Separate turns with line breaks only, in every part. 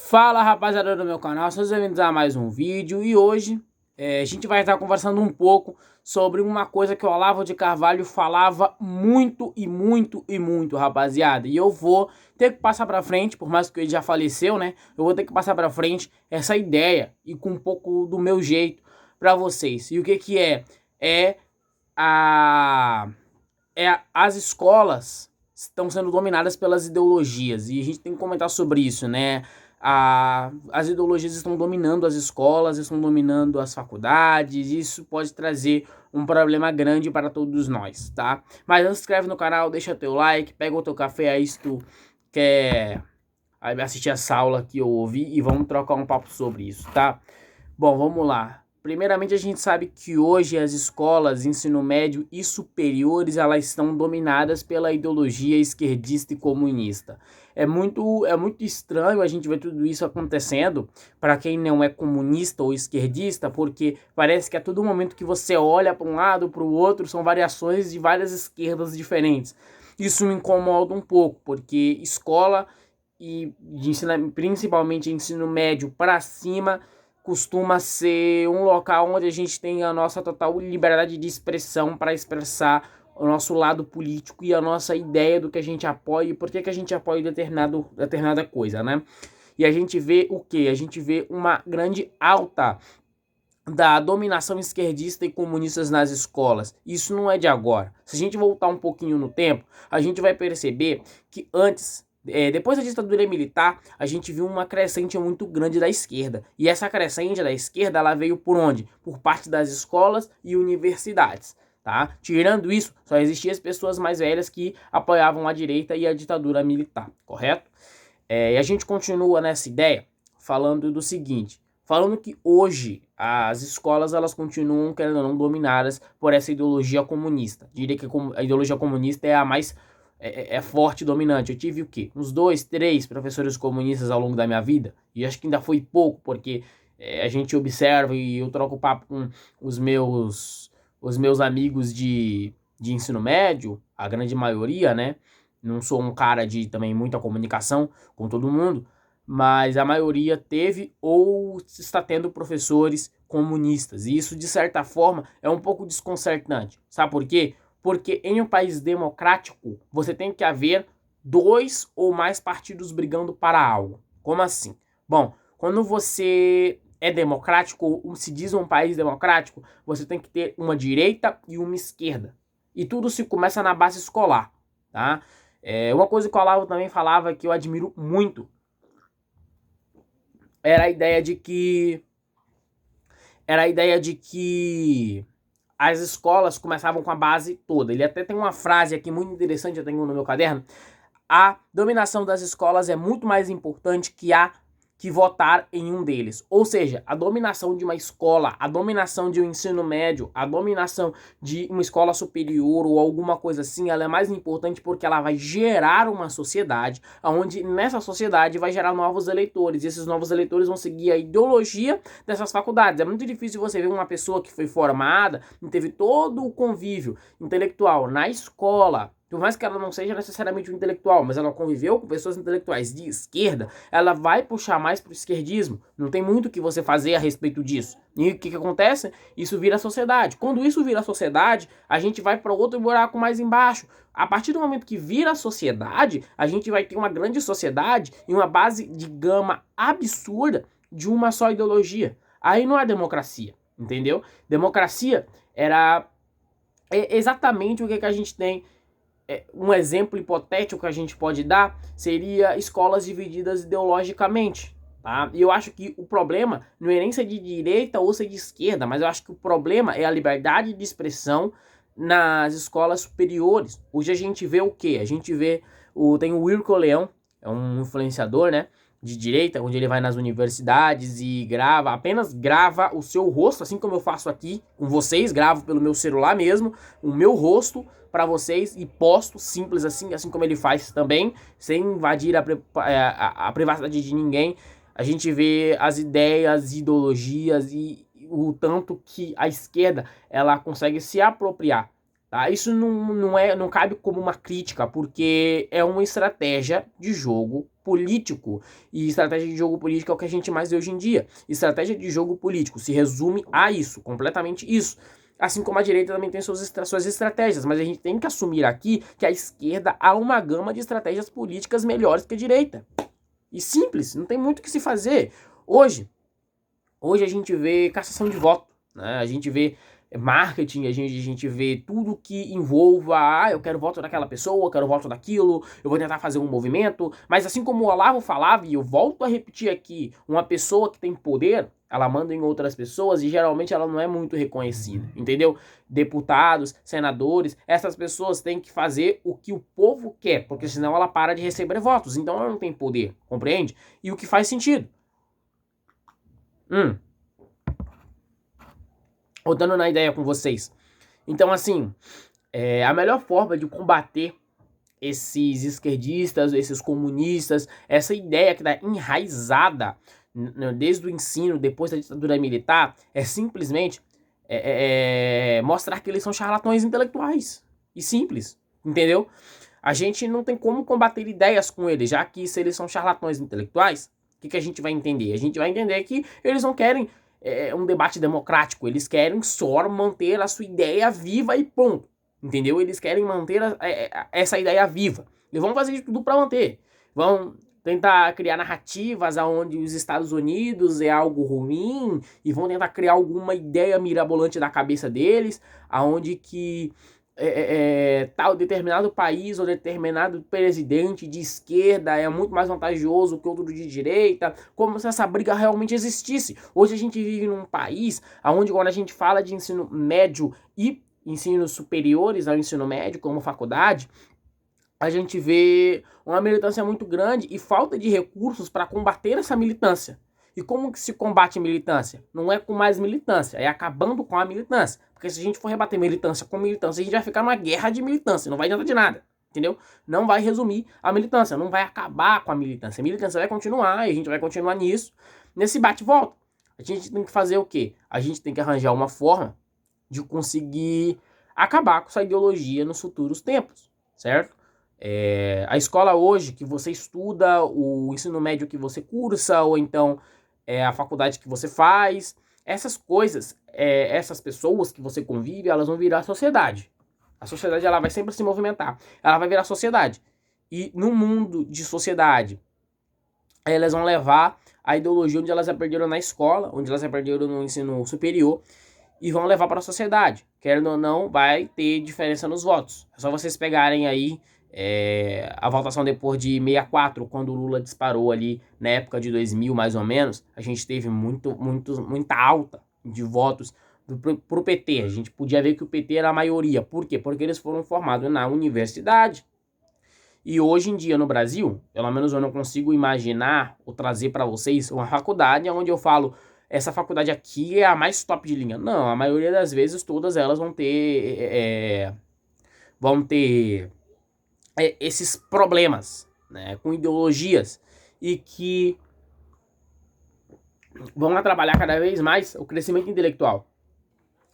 Fala, rapaziada do meu canal, sejam bem-vindos a mais um vídeo. E hoje a gente vai estar conversando um pouco sobre uma coisa que o Olavo de Carvalho falava muito e muito e muito, rapaziada. E eu vou ter que passar pra frente, por mais que ele já faleceu, né? Eu vou ter que passar pra frente essa ideia e com um pouco do meu jeito pra vocês. E o que que é? É a... as escolas estão sendo dominadas pelas ideologias, e a gente tem que comentar sobre isso, né? As ideologias estão dominando as escolas, estão dominando as faculdades, e isso pode trazer um problema grande para todos nós, tá? Mas não se inscreve no canal, deixa teu like, pega o teu café aí se tu quer assistir essa aula que eu ouvi e vamos trocar um papo sobre isso, tá? Bom, vamos lá. Primeiramente, a gente sabe que hoje as escolas, ensino médio e superiores, elas estão dominadas pela ideologia esquerdista e comunista. É muito estranho a gente ver tudo isso acontecendo para quem não é comunista ou esquerdista, porque parece que a todo momento que você olha para um lado, para o outro, são variações de várias esquerdas diferentes. Isso me incomoda um pouco, porque escola e de ensino, principalmente ensino médio para cima, costuma ser um local onde a gente tem a nossa total liberdade de expressão para expressar o nosso lado político e a nossa ideia do que a gente apoia e por que a gente apoia determinada coisa, né? E a gente vê o quê? A gente vê uma grande alta da dominação esquerdista e comunistas nas escolas. Isso não é de agora. Se a gente voltar um pouquinho no tempo, a gente vai perceber que antes, depois da ditadura militar, a gente viu uma crescente muito grande da esquerda. E essa crescente da esquerda, ela veio por onde? Por parte das escolas e universidades. Tá? Tirando isso, só existiam as pessoas mais velhas que apoiavam a direita e a ditadura militar, correto? E a gente continua nessa ideia falando do seguinte, falando que hoje as escolas elas continuam, querendo ou não, dominadas por essa ideologia comunista. Diria que a ideologia comunista é a mais forte e dominante. Eu tive o quê? Uns 2, 3 professores comunistas ao longo da minha vida, e acho que ainda foi pouco, porque a gente observa e eu troco papo com os meus amigos de ensino médio, a grande maioria, né? Não sou um cara de também muita comunicação com todo mundo, mas a maioria teve ou está tendo professores comunistas. E isso, de certa forma, é um pouco desconcertante. Sabe por quê? Porque em um país democrático, você tem que haver 2 ou mais partidos brigando para algo. Como assim? Bom, quando você é democrático, ou se diz um país democrático, você tem que ter uma direita e uma esquerda. E tudo se começa na base escolar, tá? Uma coisa que o Olavo também falava que eu admiro muito era a ideia de que as escolas começavam com a base toda. Ele até tem uma frase aqui muito interessante, eu tenho no meu caderno. A dominação das escolas é muito mais importante que votar em um deles. Ou seja, a dominação de uma escola, a dominação de um ensino médio, a dominação de uma escola superior ou alguma coisa assim, ela é mais importante porque ela vai gerar uma sociedade, onde nessa sociedade vai gerar novos eleitores, e esses novos eleitores vão seguir a ideologia dessas faculdades. É muito difícil você ver uma pessoa que foi formada e teve todo o convívio intelectual na escola, por mais que ela não seja necessariamente um intelectual, mas ela conviveu com pessoas intelectuais de esquerda, ela vai puxar mais pro esquerdismo. Não tem muito o que você fazer a respeito disso. E o que acontece? Isso vira sociedade. Quando isso vira sociedade, a gente vai para outro buraco mais embaixo. A partir do momento que vira sociedade, a gente vai ter uma grande sociedade e uma base de gama absurda de uma só ideologia. Aí não é democracia, entendeu? Democracia era exatamente o que a gente tem. Um exemplo hipotético que a gente pode dar seria escolas divididas ideologicamente, tá? E eu acho que o problema não é nem ser de direita ou ser de esquerda, mas eu acho que o problema é a liberdade de expressão nas escolas superiores. Hoje a gente vê o quê? A gente vê, tem o Wilco Leão, é um influenciador, né, de direita, onde ele vai nas universidades e apenas grava o seu rosto, assim como eu faço aqui com vocês, gravo pelo meu celular mesmo, o meu rosto para vocês e posto simples assim como ele faz também, sem invadir a privacidade de ninguém. A gente vê as ideias, ideologias e o tanto que a esquerda ela consegue se apropriar Tá? Isso não cabe como uma crítica, porque é uma estratégia de jogo político. E estratégia de jogo político é o que a gente mais vê hoje em dia. Estratégia de jogo político se resume a isso, completamente isso. Assim como a direita também tem suas estratégias, mas a gente tem que assumir aqui que a esquerda há uma gama de estratégias políticas melhores que a direita. E simples, não tem muito o que se fazer. Hoje a gente vê cassação de voto, né? A gente vê marketing, a gente vê tudo que envolva, eu quero voto daquela pessoa, eu quero voto daquilo, eu vou tentar fazer um movimento, mas assim como o Olavo falava, e eu volto a repetir aqui, uma pessoa que tem poder, ela manda em outras pessoas e geralmente ela não é muito reconhecida, entendeu? Deputados, senadores, essas pessoas têm que fazer o que o povo quer, porque senão ela para de receber votos, então ela não tem poder, compreende? E o que faz sentido. Rodando na ideia com vocês. Então, assim, a melhor forma de combater esses esquerdistas, esses comunistas, essa ideia que está enraizada desde o ensino, depois da ditadura militar, é simplesmente mostrar que eles são charlatões intelectuais. E simples, entendeu? A gente não tem como combater ideias com eles, já que se eles são charlatões intelectuais, o que a gente vai entender? A gente vai entender que eles não querem um debate democrático, eles querem só manter a sua ideia viva e ponto, entendeu? Eles querem manter essa ideia viva. Eles vão fazer de tudo para manter. Vão tentar criar narrativas onde os Estados Unidos é algo ruim e vão tentar criar alguma ideia mirabolante da cabeça deles, aonde que tal determinado país ou determinado presidente de esquerda é muito mais vantajoso que outro de direita, como se essa briga realmente existisse. Hoje a gente vive num país onde, quando a gente fala de ensino médio e ensinos superiores ao ensino médio, como faculdade, a gente vê uma militância muito grande e falta de recursos para combater essa militância. E como que se combate a militância? Não é com mais militância, é acabando com a militância. Porque se a gente for rebater militância com militância, a gente vai ficar numa guerra de militância, não vai adiantar de nada, entendeu? Não vai resumir a militância, não vai acabar com a militância. A militância vai continuar e a gente vai continuar nisso, nesse bate-volta. A gente tem que fazer o quê? A gente tem que arranjar uma forma de conseguir acabar com essa ideologia nos futuros tempos, certo? A escola hoje que você estuda, o ensino médio que você cursa, ou então a faculdade que você faz, essas coisas, essas pessoas que você convive, elas vão virar sociedade. A sociedade, ela vai sempre se movimentar, ela vai virar sociedade. E no mundo de sociedade, elas vão levar a ideologia onde elas aprenderam na escola, onde elas aprenderam no ensino superior, e vão levar para a sociedade. Querendo ou não, vai ter diferença nos votos. É só vocês pegarem aí a votação depois de 64, quando o Lula disparou ali na época de 2000, mais ou menos, a gente teve muita alta de votos pro PT. A gente podia ver que o PT era a maioria. Por quê? Porque eles foram formados na universidade. E hoje em dia no Brasil, pelo menos eu não consigo imaginar ou trazer para vocês uma faculdade onde eu falo, essa faculdade aqui é a mais top de linha. Não, a maioria das vezes todas elas vão ter esses problemas, né, com ideologias e que vão atrapalhar cada vez mais o crescimento intelectual.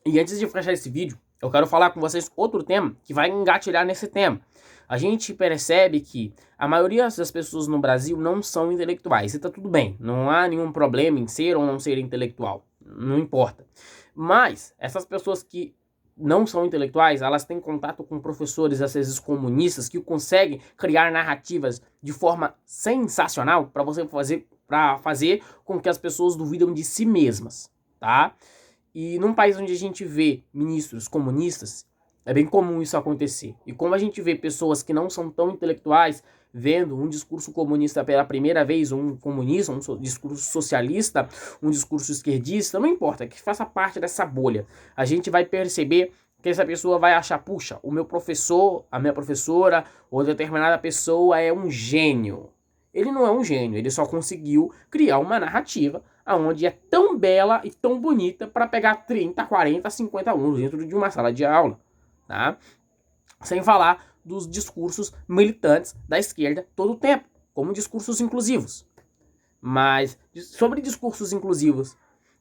E antes de fechar esse vídeo, eu quero falar com vocês outro tema que vai engatilhar nesse tema. A gente percebe que a maioria das pessoas no Brasil não são intelectuais. E tá tudo bem, não há nenhum problema em ser ou não ser intelectual, não importa. Mas essas pessoas que não são intelectuais, elas têm contato com professores, às vezes comunistas, que conseguem criar narrativas de forma sensacional para fazer com que as pessoas duvidam de si mesmas, tá? E num país onde a gente vê ministros comunistas, é bem comum isso acontecer. E como a gente vê pessoas que não são tão intelectuais vendo um discurso comunista pela primeira vez, um comunista, um discurso socialista, um discurso esquerdista, não importa, que faça parte dessa bolha, a gente vai perceber que essa pessoa vai achar, puxa, o meu professor, a minha professora, ou determinada pessoa é um gênio. Ele não é um gênio, ele só conseguiu criar uma narrativa onde é tão bela e tão bonita para pegar 30, 40, 50 alunos dentro de uma sala de aula, tá? Sem falar dos discursos militantes da esquerda todo o tempo, como discursos inclusivos. Mas sobre discursos inclusivos,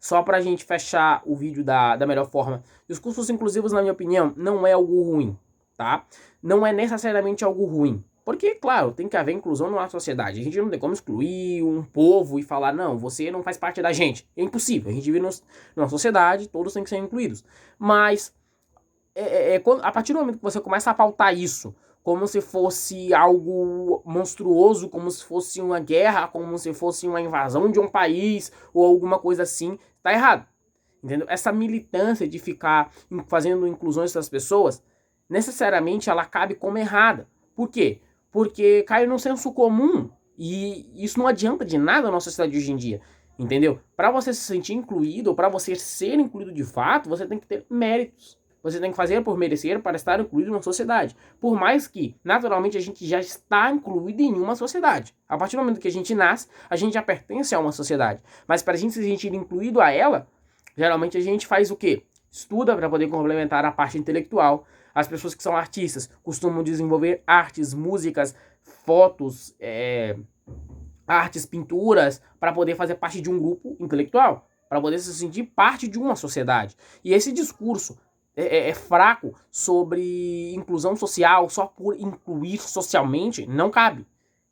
só pra gente fechar o vídeo da melhor forma. Os cursos inclusivos, na minha opinião, não é algo ruim, tá? Não é necessariamente algo ruim. Porque, claro, tem que haver inclusão numa sociedade. A gente não tem como excluir um povo e falar, não, você não faz parte da gente. É impossível. A gente vive numa sociedade, todos têm que ser incluídos. Mas, a partir do momento que você começa a pautar isso como se fosse algo monstruoso, como se fosse uma guerra, como se fosse uma invasão de um país ou alguma coisa assim, tá errado. Entendeu? Essa militância de ficar fazendo inclusões das pessoas, necessariamente ela cabe como errada. Por quê? Porque cai no senso comum e isso não adianta de nada na nossa sociedade hoje em dia. Entendeu? Para você se sentir incluído, ou para você ser incluído de fato, você tem que ter méritos. Você tem que fazer por merecer para estar incluído na sociedade. Por mais que, naturalmente, a gente já está incluído em uma sociedade. A partir do momento que a gente nasce, a gente já pertence a uma sociedade. Mas para a gente se sentir incluído a ela, geralmente a gente faz o quê? Estuda para poder complementar a parte intelectual. As pessoas que são artistas costumam desenvolver artes, músicas, fotos, artes, pinturas, para poder fazer parte de um grupo intelectual, para poder se sentir parte de uma sociedade. E esse discurso é fraco sobre inclusão social, só por incluir socialmente, não cabe.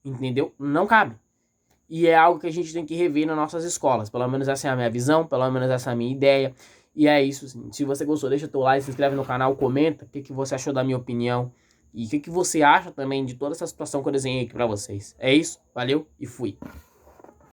Entendeu? Não cabe. E é algo que a gente tem que rever nas nossas escolas. Pelo menos essa é a minha visão, pelo menos essa é a minha ideia. E é isso. Assim. Se você gostou, deixa teu like, se inscreve no canal, comenta o que você achou da minha opinião. E o que você acha também de toda essa situação que eu desenhei aqui pra vocês. É isso, valeu e fui.